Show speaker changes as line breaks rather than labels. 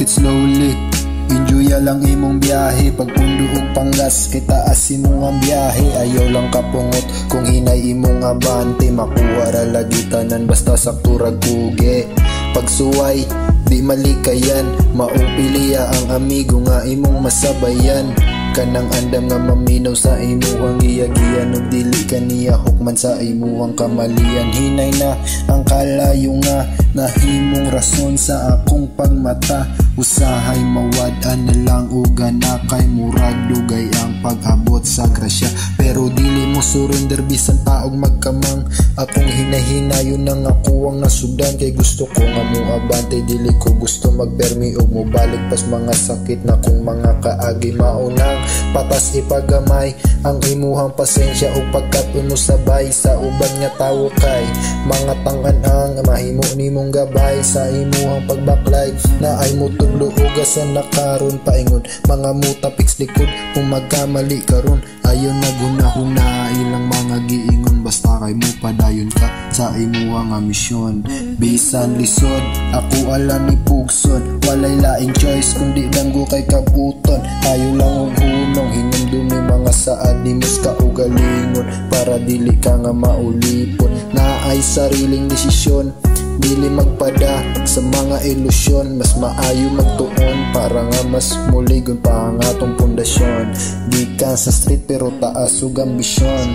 take it slowly. Enjoy lang imong biyahe, pagpundo og panggas kay taas imong ang biyahe. Ayaw lang kapungot kung hinay imong abante, makuha ra lagi tanan basta sakturag kuge. Pagsuway di malikayan, maong piliya ang amigo nga imong masabayan. Kanang andam nga maminaw sa imuhang giyagiyan, ug dili kaniya hukman sa imuhang kamalian. Hinay na ang kalayo nga nahimong rason sa akong pagmata. Usahay mawad-an na lang uga na kay murag dugay ang pag-abot sa grasya. Pero dili mo surrender bisan taog magkamang. Akong hinahinayon nang ako ang nasudan, kay gusto ko nga mo abante. Dili ko gusto magpermi og mo balik pas mga sakit na kung mga kaagi. Maunang patas ipagamay ang imuhang pasensya ug pagkat mo sabay sa uban nga tawo kay mga tangan ang mahimo nimong gabay sa imuhang pagbaklay. Na ay mo luugasan na karon paingon mga mutapiks likod kung magkamali karon. Ayon na gunahuna ilang mga giingon, basta kay mo padayon ka sa imuha nga misyon. Bisan lisod ako alam ni pugson, walay laing choice kundi danggo kay kabuton. Ayo lang og hunong hinumdumi mga saad ni muska o galingon, para dili ka nga maulipon. Naay sariling desisyon, dili magpada sa mga ilusyon. Mas maayo magtuon para nga mas muligon pa ang atong pundasyon. Di ka sa street pero taas ug ambisyon.